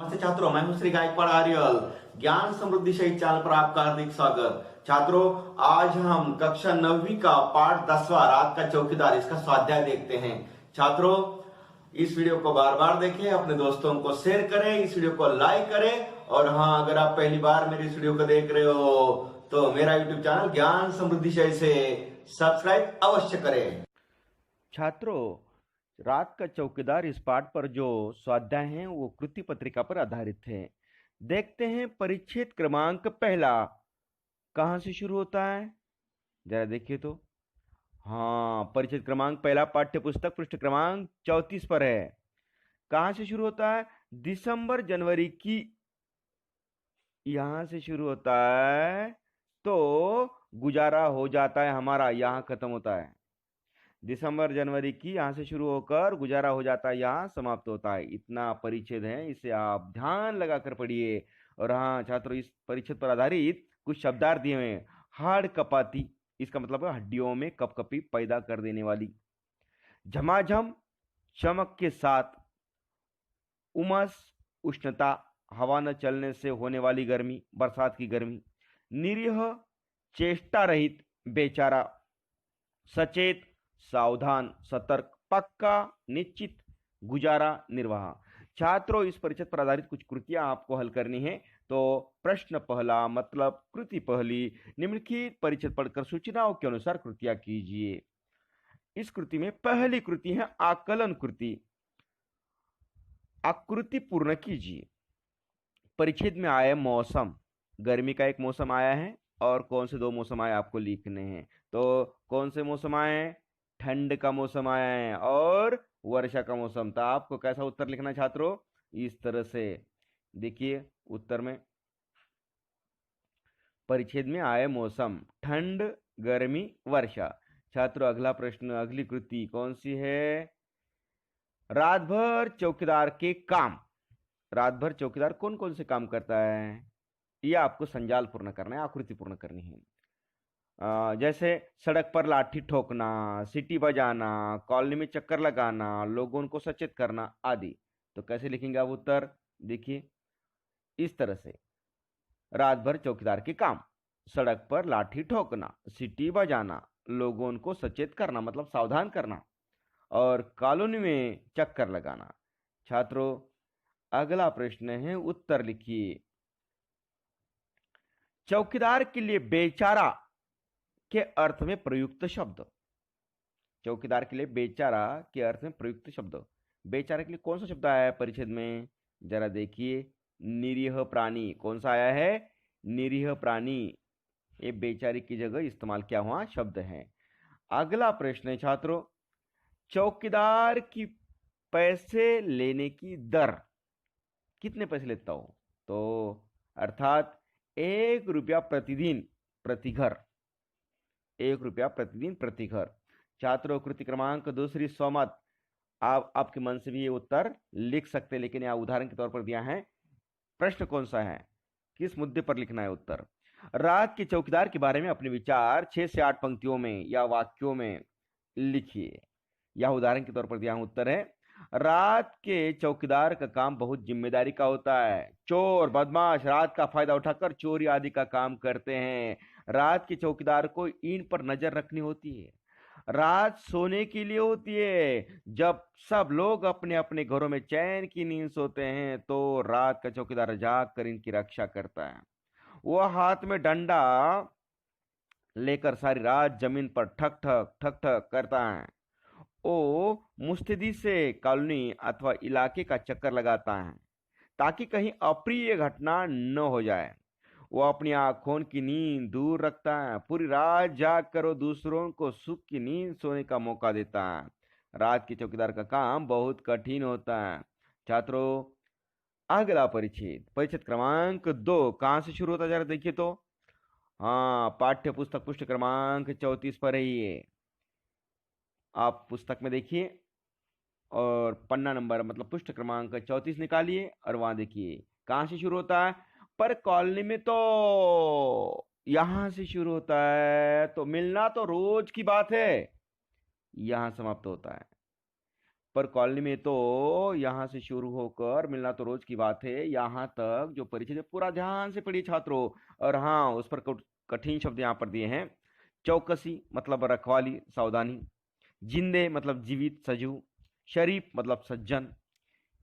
नमस्ते छात्रों, मैं हूं श्री गायकवाड़ आर्यल। ज्ञान समृद्धि शहीद चैनल पर आपका हार्दिक स्वागत। छात्रों, आज हम कक्षा 9वीं का पाठ 10वां रात का चौकीदार इसका स्वाध्याय देखते हैं। छात्रों, इस वीडियो को बार बार देखें, अपने दोस्तों को शेयर करें, इस वीडियो को लाइक करें। और हाँ, अगर आप पहली बार मेरे इस वीडियो को देख रहे हो तो मेरा यूट्यूब चैनल ज्ञान समृद्धि शहीद से सब्सक्राइब अवश्य करें। छात्रों, रात का चौकीदार इस पाठ पर जो स्वाध्याय हैं वो कृति पत्रिका पर आधारित है। देखते हैं परिच्छेद क्रमांक पहला कहाँ से शुरू होता है, जरा देखिए तो। हाँ, परिच्छेद क्रमांक पहला पाठ्य पुस्तक पृष्ठ क्रमांक 34 पर है। कहाँ से शुरू होता है? दिसंबर जनवरी की, यहां से शुरू होता है तो गुजारा हो जाता है हमारा, यहां खत्म होता है। दिसंबर जनवरी की यहां से शुरू होकर गुजारा हो जाता है, यहां समाप्त होता है। इतना परिच्छेद है, इसे आप ध्यान लगाकर पढ़िए। और हाँ छात्रों, इस परिच्छेद पर आधारित कुछ शब्दार्थ दिए हुए हैं। हाड़ कपाती, इसका मतलब है हड्डियों में कपकपी पैदा कर देने वाली। झमाझम, चमक के साथ। उमस, उष्णता, हवा न चलने से होने वाली गर्मी, बरसात की गर्मी। निरीह, चेष्टा रहित, बेचारा। सचेत, सावधान, सतर्क, पक्का, निश्चित, गुजारा, निर्वाह। छात्रों, इस परिच्छेद पर आधारित कुछ कृतियां आपको हल करनी है। तो प्रश्न पहला मतलब कृति पहली, निम्नलिखित परिच्छेद पढ़कर सूचनाओं के अनुसार कृतियां कीजिए। इस कृति में पहली कृति है आकलन कृति। आकृति पूर्ण कीजिए। परिच्छेद में आए मौसम, गर्मी का एक मौसम आया है और कौन से दो मौसम आए आपको लिखने हैं। तो कौन से मौसम आए? ठंड का मौसम आया है और वर्षा का मौसम। तो आपको कैसा उत्तर लिखना है छात्रों? इस तरह से देखिए उत्तर में, परिच्छेद में आए मौसम ठंड, गर्मी, वर्षा। छात्रों, अगला प्रश्न, अगली कृति कौन सी है? रात भर चौकीदार के काम। रात भर चौकीदार कौन कौन से काम करता है, ये आपको संजाल पूर्ण करना है, आकृति पूर्ण करनी है। जैसे सड़क पर लाठी ठोकना, सीटी बजाना, कॉलोनी में चक्कर लगाना, लोगों को सचेत करना आदि। तो कैसे लिखेंगे आप उत्तर? देखिए इस तरह से, रात भर चौकीदार के काम, सड़क पर लाठी ठोकना, सीटी बजाना, लोगों को सचेत करना मतलब सावधान करना, और कॉलोनी में चक्कर लगाना। छात्रों, अगला प्रश्न है, उत्तर लिखिए। चौकीदार के लिए बेचारा के अर्थ में प्रयुक्त शब्द। चौकीदार के लिए बेचारा के अर्थ में प्रयुक्त शब्द। बेचारा के लिए कौन सा शब्द आया है परिच्छेद में? जरा देखिए, निरीह प्राणी। कौन सा आया है? निरीह प्राणी। ये बेचारे की जगह इस्तेमाल किया हुआ शब्द है। अगला प्रश्न है छात्रों, चौकीदार की पैसे लेने की दर, कितने पैसे लेता हो? तो अर्थात 1 रुपया प्रतिदिन प्रति घर। 1 रुपया प्रतिदिन प्रति घर। छात्रों, कृति क्रमांक दूसरी सहमत। आप आपके मन से भी ये उत्तर लिख सकते हैं, लेकिन यहाँ उदाहरण के तौर पर दिया है। प्रश्न कौन सा है, किस मुद्दे पर लिखना है उत्तर? रात के चौकीदार के बारे में अपने विचार 6 से 8 पंक्तियों में या वाक्यों में लिखिए। यह उदाहरण के तौर पर दिया उत्तर है। रात के चौकीदार का काम बहुत जिम्मेदारी का होता है। चोर बदमाश रात का फायदा उठाकर चोरी आदि का काम करते हैं। रात के चौकीदार को इन पर नजर रखनी होती है। रात सोने के लिए होती है। जब सब लोग अपने अपने घरों में चैन की नींद सोते हैं तो रात का चौकीदार जाग कर इनकी रक्षा करता है। वह हाथ में डंडा लेकर सारी रात जमीन पर ठक ठक ठक ठक करता है। वो मुस्तैदी से कॉलोनी अथवा इलाके का चक्कर लगाता है ताकि कहीं अप्रिय घटना न हो जाए। वो अपनी आंखों की नींद दूर रखता है। पूरी रात जाग कर वो दूसरों को सुख की नींद सोने का मौका देता है। रात के चौकीदार का काम बहुत कठिन होता है। छात्रों, अगला परिच्छेद, परिच्छेद क्रमांक 2 कहाँ से शुरू होता है जरा देखिए तो। हाँ, पाठ्य पुस्तक पृष्ठ क्रमांक 34 पर है ये। आप पुस्तक में देखिए और पन्ना नंबर मतलब पृष्ठ क्रमांक 34 निकालिए और वहां देखिए कहाँ से शुरू होता है। पर कॉलोनी में तो यहां से शुरू होता है, तो मिलना तो रोज की बात है, यहां समाप्त होता है। पर कॉलोनी में तो यहाँ से शुरू होकर मिलना तो रोज की बात है, यहाँ तक जो परिचय है पूरा ध्यान से पढ़िए छात्रों। और हाँ, उस पर कठिन शब्द यहाँ पर दिए हैं। चौकसी मतलब रखवाली, सावधानी। जिंदे मतलब जीवित, सजीव। शरीफ मतलब सज्जन।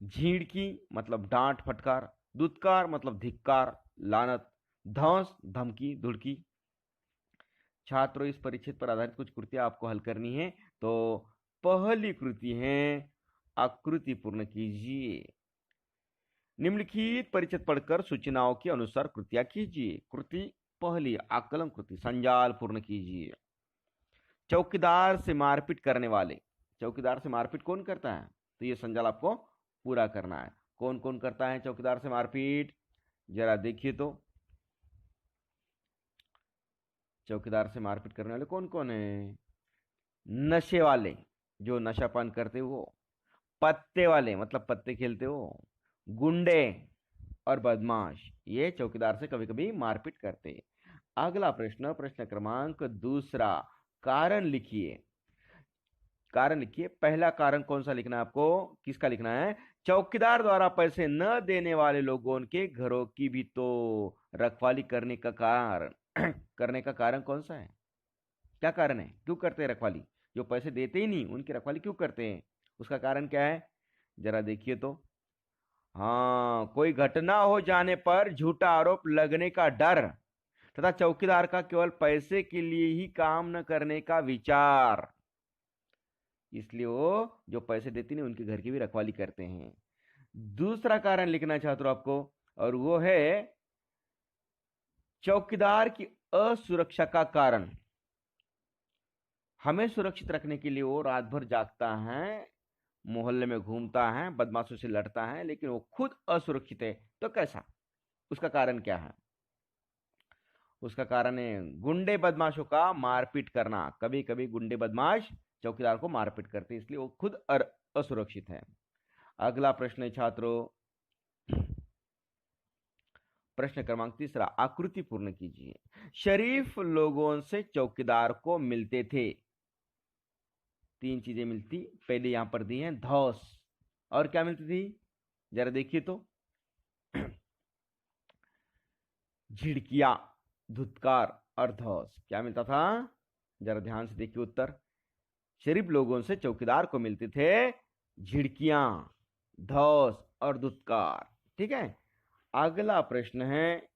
झीड़की मतलब डांट फटकार। दुत्कार मतलब धिक्कार, लानत। धौंस धमकी, धुड़की। छात्रों, इस परिच्छेद पर आधारित कुछ कृतियां आपको हल करनी है। तो पहली कृति है आकृति पूर्ण कीजिए। निम्नलिखित परिच्छेद पढ़कर सूचनाओं के अनुसार कृतियां कीजिए। कृति पहली, आकलन कृति, संजाल पूर्ण कीजिए। चौकीदार से मारपीट करने वाले। चौकीदार से मारपीट कौन करता है? तो ये संजाल आपको पूरा करना है। कौन कौन करता है चौकीदार से मारपीट? जरा देखिए तो चौकीदार से मारपीट करने वाले कौन कौन है? नशे वाले, जो नशापान करते हो। पत्ते वाले मतलब पत्ते खेलते हो। गुंडे और बदमाश, ये चौकीदार से कभी कभी मारपीट करते हैं। अगला प्रश्न, प्रश्न क्रमांक दूसरा, कारण लिखिए। कारण लिखिए। पहला कारण कौन सा लिखना है आपको? किसका लिखना है? चौकीदार द्वारा पैसे न देने वाले लोगों के घरों की भी तो रखवाली करने का कारण करने का कारण कौन सा है? क्या कारण है? क्यों करते हैं रखवाली? जो पैसे देते ही नहीं उनकी रखवाली क्यों करते हैं? उसका कारण क्या है? जरा देखिए तो। हाँ, कोई घटना हो जाने पर झूठा आरोप लगने का डर तथा चौकीदार का केवल पैसे के लिए ही काम न करने का विचार, इसलिए वो जो पैसे देते नहीं उनके घर की भी रखवाली करते हैं। दूसरा कारण लिखना है छात्रों आपको, और वो है चौकीदार की असुरक्षा का कारण। हमें सुरक्षित रखने के लिए वो रात भर जागता है, मोहल्ले में घूमता है, बदमाशों से लड़ता है, लेकिन वो खुद असुरक्षित है। तो कैसा? उसका कारण क्या है? उसका कारण है गुंडे बदमाशों का मारपीट करना। कभी कभी गुंडे बदमाश चौकीदार को मारपीट करते, इसलिए वो खुद असुरक्षित है। अगला प्रश्न है छात्रों, प्रश्न क्रमांक तीसरा, आकृति पूर्ण कीजिए। शरीफ लोगों से चौकीदार को मिलते थे। तीन चीजें मिलती, पहले यहां पर दी हैं धौस, और क्या मिलती थी? जरा देखिए तो। झिड़किया, धुतकार और धौस। क्या मिलता था? जरा ध्यान से देखिए उत्तर। शरीफ लोगों से चौकीदार को मिलते थे झिड़कियां, धौस और धुतकार। ठीक है। अगला प्रश्न है,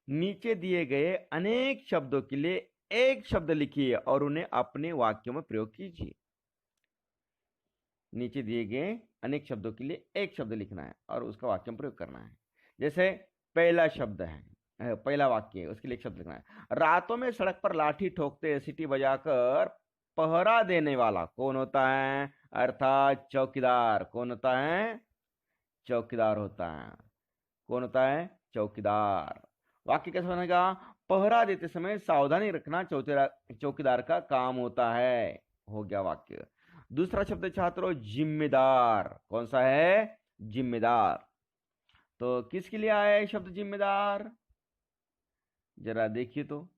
नीचे दिए गए अनेक शब्दों के लिए एक शब्द लिखिए और उन्हें अपने वाक्यों में प्रयोग कीजिए। नीचे दिए गए अनेक शब्दों के लिए एक शब्द लिखना है और उसका वाक्य में प्रयोग करना है। जैसे पहला शब्द है, पहला वाक्य है, उसके लिए एक शब्द लिखना है। रातों में सड़क पर लाठी ठोकते, सीटी बजाकर पहरा देने वाला कौन होता है? अर्थात चौकीदार। कौन होता है? चौकीदार होता है। कौन होता है? चौकीदार। वाक्य कैसे बनेगा? पहरा देते समय सावधानी रखना चौकीदार का काम होता है। हो गया वाक्य। दूसरा शब्द छात्रों जिम्मेदार। कौन सा है? जिम्मेदार। तो किसके लिए आया है शब्द जिम्मेदार? जरा देखिए तो।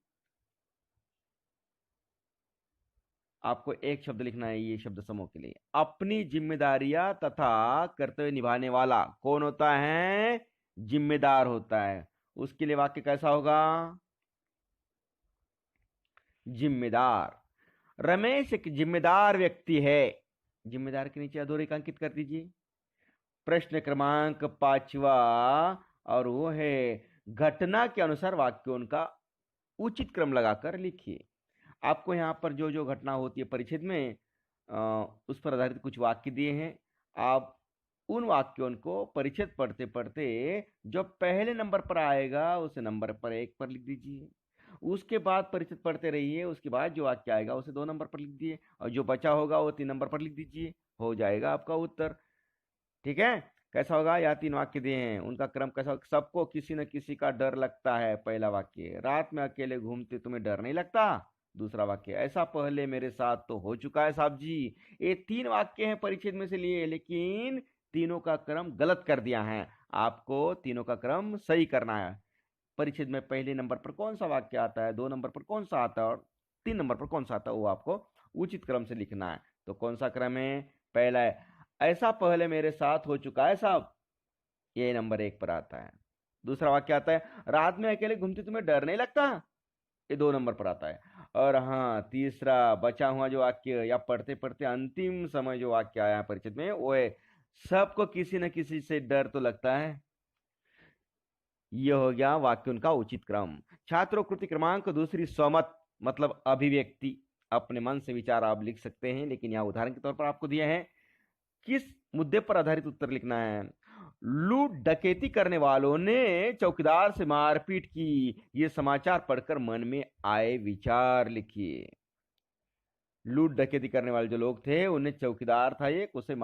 आपको एक शब्द लिखना है ये शब्द समूह के लिए। अपनी जिम्मेदारियां तथा कर्तव्य निभाने वाला कौन होता है? जिम्मेदार होता है। उसके लिए वाक्य कैसा होगा? जिम्मेदार। रमेश एक जिम्मेदार व्यक्ति है। जिम्मेदार के नीचे अधोरेखांकित कर दीजिए। प्रश्न क्रमांक पांचवा, और वो है घटना के अनुसार वाक्यों का उचित क्रम लगाकर लिखिए। आपको यहाँ पर जो जो घटना होती है परिच्छेद में उस पर आधारित कुछ वाक्य दिए हैं। आप उन वाक्यों को परिच्छेद पढ़ते पढ़ते जो पहले नंबर पर आएगा उसे नंबर पर 1 पर लिख दीजिए। उसके बाद परिच्छेद पढ़ते रहिए, उसके बाद जो वाक्य आएगा उसे 2 नंबर पर लिख दीजिए, और जो बचा होगा वो 3 नंबर पर लिख दीजिए। हो जाएगा आपका उत्तर। ठीक है। कैसा होगा? या 3 वाक्य दिए हैं, उनका क्रम कैसा होगा? सबको किसी न किसी का डर लगता है। पहला वाक्य, रात में अकेले घूमते तुम्हें डर नहीं लगता। दूसरा वाक्य, ऐसा पहले मेरे साथ तो हो चुका है साहब जी। ये 3 वाक्य हैं परिच्छेद में से लिए, लेकिन तीनों का क्रम गलत कर दिया है। आपको तीनों का क्रम सही करना है। परिच्छेद में पहले नंबर पर कौन सा वाक्य आता है, 2 नंबर पर कौन सा आता है और 3 नंबर पर कौन सा आता है, वो आपको उचित क्रम से लिखना है। तो कौन सा क्रम है? पहला है, ऐसा पहले मेरे साथ हो चुका है साहब, ये नंबर 1 पर आता है। दूसरा वाक्य आता है, रात में अकेले घूमते तुम्हें डर नहीं लगता, ये 2 नंबर पर आता है। और हाँ, तीसरा बचा हुआ जो वाक्य या पढ़ते पढ़ते अंतिम समय जो वाक्य आया है परिचित में, वो है, सबको किसी न किसी से डर तो लगता है। ये हो गया वाक्य उनका उचित क्रम। छात्रों, कृति क्रमांक दूसरी, स्वमत मतलब अभिव्यक्ति, अपने मन से विचार आप लिख सकते हैं, लेकिन यहाँ उदाहरण के तौर पर आपको दिया है। किस मुद्दे पर आधारित उत्तर लिखना है? लूट डकैती करने वालों ने चौकीदार से मारपीट की, ये समाचार पढ़कर मन में आए विचार लिखिए। लूट डकैती करने वाले जो लोग थे, उन्हें चौकीदार था एक, उसे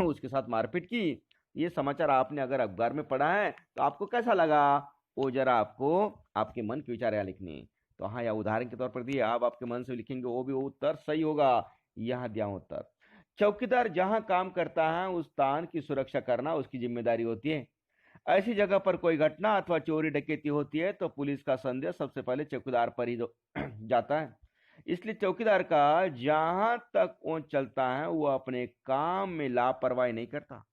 उसके साथ मारपीट की, ये समाचार आपने अगर अखबार में पढ़ा है तो आपको कैसा लगा, वो जरा आपको आपके मन के विचार यहाँ लिखने। तो हाँ, या उदाहरण के तौर पर दिए, आप आपके मन से लिखेंगे, वो भी वो उत्तर सही होगा। यहाँ दिया उत्तर, चौकीदार जहां काम करता है उस स्थान की सुरक्षा करना उसकी जिम्मेदारी होती है। ऐसी जगह पर कोई घटना अथवा चोरी डकैती होती है तो पुलिस का संदेश सबसे पहले चौकीदार पर ही जाता है। इसलिए चौकीदार का जहां तक वो चलता है, वो अपने काम में लापरवाही नहीं करता।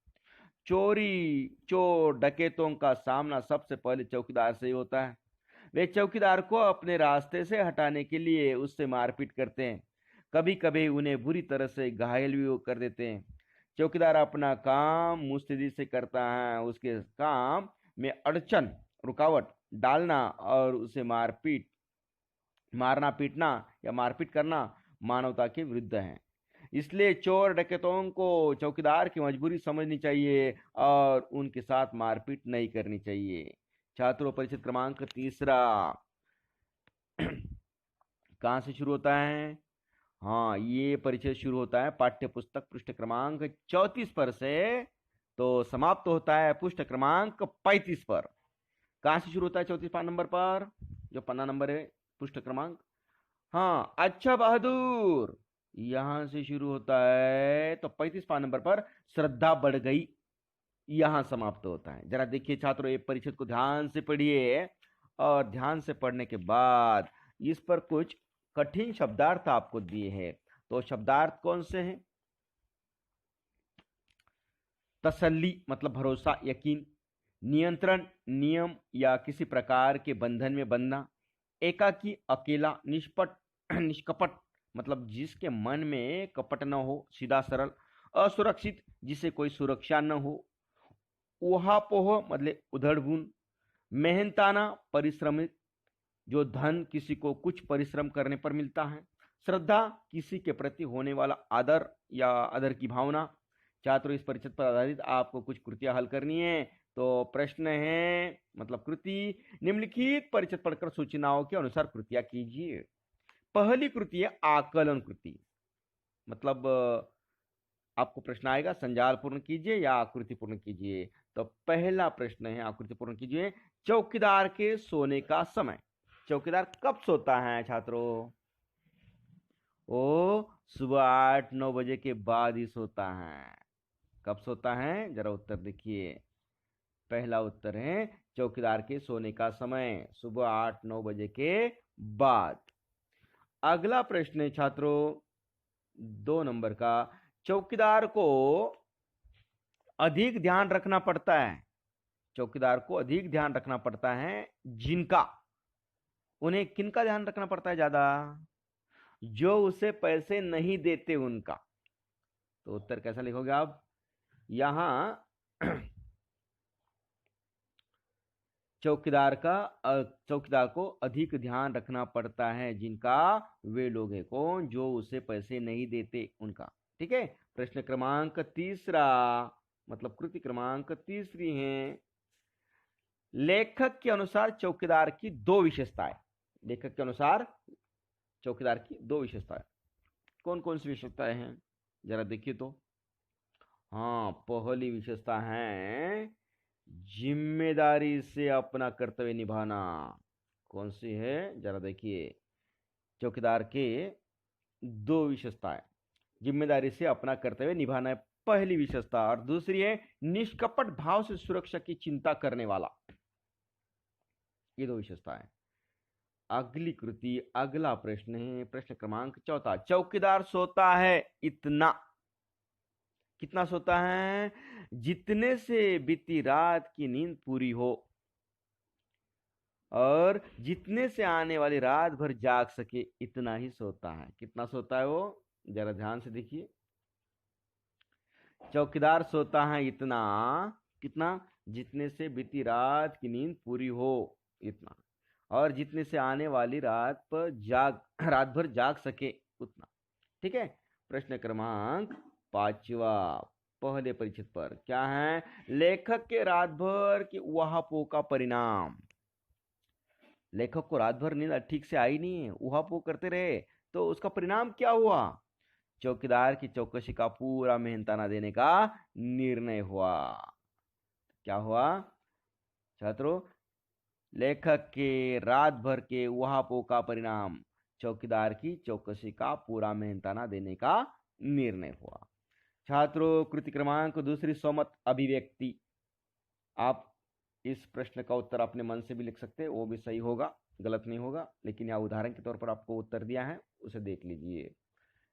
चोरी, चोर, डकैतों का सामना सबसे पहले चौकीदार से ही होता है। वे चौकीदार को अपने रास्ते से हटाने के लिए उससे मारपीट करते हैं, कभी कभी उन्हें बुरी तरह से घायल भी कर देते हैं। चौकीदार अपना काम मुस्तैदी से करता है, उसके काम में अड़चन, रुकावट डालना और उसे मारना, पीटना या मारपीट करना मानवता के विरुद्ध है। इसलिए चोर डकैतों को चौकीदार की मजबूरी समझनी चाहिए और उनके साथ मारपीट नहीं करनी चाहिए। छात्रों, परिचित क्रमांक तीसरा कहाँ से शुरू होता है? हाँ, ये परिचय शुरू होता है पाठ्य पुस्तक पृष्ठ क्रमांक 34 पर से, तो समाप्त होता है पृष्ठ क्रमांक 35 पर। कहाँ से शुरू होता है? 34 नंबर पर, जो पन्ना नंबर है पृष्ठ क्रमांक। हाँ, अच्छा बहादुर यहां से शुरू होता है, तो 35 नंबर पर श्रद्धा बढ़ गई, यहां समाप्त होता है। जरा देखिए छात्रों, ये परिच्छेद को ध्यान से पढ़िए और ध्यान से पढ़ने के बाद इस पर कुछ कठिन शब्दार्थ आपको दिए हैं। तो शब्दार्थ कौन से हैं? तसल्ली मतलब भरोसा, यकीन। नियंत्रण, नियम या किसी प्रकार के बंधन में बंधना। एकाकी, अकेला। निष्कपट मतलब जिसके मन में कपट न हो, सीधा सरल। असुरक्षित, जिसे कोई सुरक्षा न हो। ऊहापोह मतलब उधड़बुन। मेहनताना, परिश्रमिक, जो धन किसी को कुछ परिश्रम करने पर मिलता है। श्रद्धा, किसी के प्रति होने वाला आदर या आदर की भावना। छात्रों, इस परिचित पर आधारित आपको कुछ कृतियां हल करनी है। तो प्रश्न है मतलब कृति, निम्नलिखित परिचित पढ़कर सूचनाओं के अनुसार कृतियां कीजिए। पहली कृति है आकलन कृति, मतलब आपको प्रश्न आएगा संजाल पूर्ण कीजिए या आकृति पूर्ण कीजिए। तो पहला प्रश्न है आकृति पूर्ण कीजिए। चौकीदार के सोने का समय। चौकीदार कब सोता है छात्रों? वो सुबह 8-9 बजे के बाद ही सोता है। कब सोता है? जरा उत्तर देखिए। पहला उत्तर है चौकीदार के सोने का समय सुबह 8-9 बजे के बाद। अगला प्रश्न है छात्रों 2 नंबर का, चौकीदार को अधिक ध्यान रखना पड़ता है। चौकीदार को अधिक ध्यान रखना पड़ता है जिनका, उन्हें किनका ध्यान रखना पड़ता है ज्यादा? जो उसे पैसे नहीं देते उनका। तो उत्तर कैसा लिखोगे आप? यहां चौकीदार को अधिक ध्यान रखना पड़ता है जिनका, वे लोग हैं कौन? जो उसे पैसे नहीं देते उनका। ठीक है। प्रश्न क्रमांक तीसरा मतलब कृति क्रमांक तीसरी है। लेखक के अनुसार चौकीदार की 2 विशेषताएं। लेखक के अनुसार चौकीदार की 2 विशेषताएं कौन कौन सी विशेषताएं हैं? जरा देखिए तो। हाँ, पहली विशेषता है जिम्मेदारी से अपना कर्तव्य निभाना। कौन सी है? जरा देखिए। चौकीदार के 2 विशेषताएं, जिम्मेदारी से अपना कर्तव्य निभाना है पहली विशेषता, और दूसरी है निष्कपट भाव से सुरक्षा की चिंता करने वाला। ये 2 विशेषताएं। अगली कृति, अगला प्रश्न है प्रश्न क्रमांक 4। चौकीदार सोता है इतना, कितना सोता है? जितने से बीती रात की नींद पूरी हो और जितने से आने वाली रात भर जाग सके, इतना ही सोता है। कितना सोता है वो? जरा ध्यान से देखिए। चौकीदार सोता है इतना, कितना? जितने से बीती रात की नींद पूरी हो, इतना, और जितने से आने वाली रात भर जाग सके, उतना। ठीक है। प्रश्न क्रमांक 5, पहले परिचित पर क्या है? लेखक के रात भर के उहापोह का परिणाम। लेखक को रात भर नींद ठीक से आई नहीं है, उहापोह करते रहे, तो उसका परिणाम क्या हुआ? चौकीदार की चौकसी का पूरा मेहनताना देने का निर्णय हुआ। क्या हुआ छात्रों? लेखक के रात भर के उहापोह का परिणाम, चौकीदार की चौकसी का पूरा मेहनताना देने का निर्णय हुआ। छात्रों, कृति क्रमांक 2 स्वमत अभिव्यक्ति। आप इस प्रश्न का उत्तर अपने मन से भी लिख सकते हैं, वो भी सही होगा, गलत नहीं होगा, लेकिन यहाँ उदाहरण के तौर पर आपको उत्तर दिया है, उसे देख लीजिए।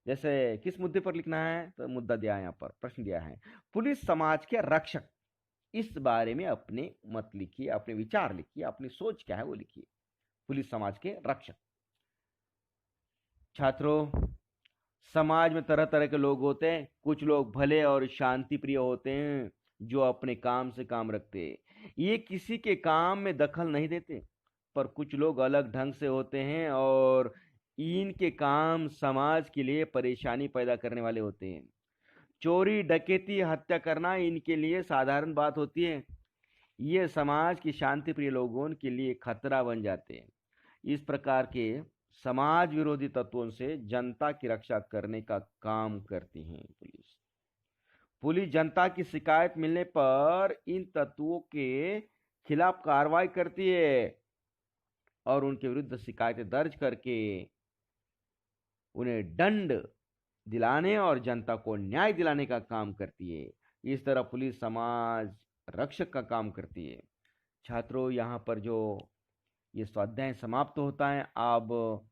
जैसे किस मुद्दे पर लिखना है, तो मुद्दा दिया है, यहाँ पर प्रश्न दिया है, पुलिस समाज के रक्षक। इस बारे में अपने मत लिखिए, अपने विचार लिखिए, अपनी सोच क्या है वो लिखिए। पुलिस समाज के रक्षक। छात्रों, समाज में तरह तरह के लोग होते हैं। कुछ लोग भले और शांति प्रिय होते हैं, जो अपने काम से काम रखते हैं, ये किसी के काम में दखल नहीं देते। पर कुछ लोग अलग ढंग से होते हैं और इनके काम समाज के लिए परेशानी पैदा करने वाले होते हैं। चोरी, डकैती, हत्या करना इनके लिए साधारण बात होती है। ये समाज की शांति प्रिय लोगों के लिए खतरा बन जाते हैं। इस प्रकार के समाज विरोधी तत्वों से जनता की रक्षा करने का काम करती है पुलिस जनता की शिकायत मिलने पर इन तत्वों के खिलाफ कार्रवाई करती है और उनके विरुद्ध शिकायतें दर्ज करके उन्हें दंड दिलाने और जनता को न्याय दिलाने का काम करती है। इस तरह पुलिस समाज रक्षक का काम करती है। छात्रों, यहाँ पर जो ये स्वाध्याय समाप्त होता है। आप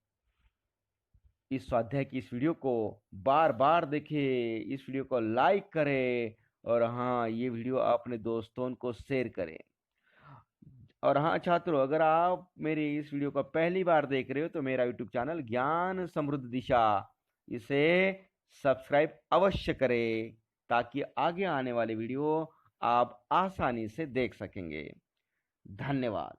इस स्वाध्याय की इस वीडियो को बार बार देखें, इस वीडियो को लाइक करें और हाँ, ये वीडियो अपने दोस्तों को शेयर करें। और हाँ छात्रों, अगर आप मेरे इस वीडियो को पहली बार देख रहे हो तो मेरा यूट्यूब चैनल ज्ञान समृद्ध दिशा, इसे सब्सक्राइब अवश्य करें ताकि आगे आने वाले वीडियो आप आसानी से देख सकेंगे। धन्यवाद।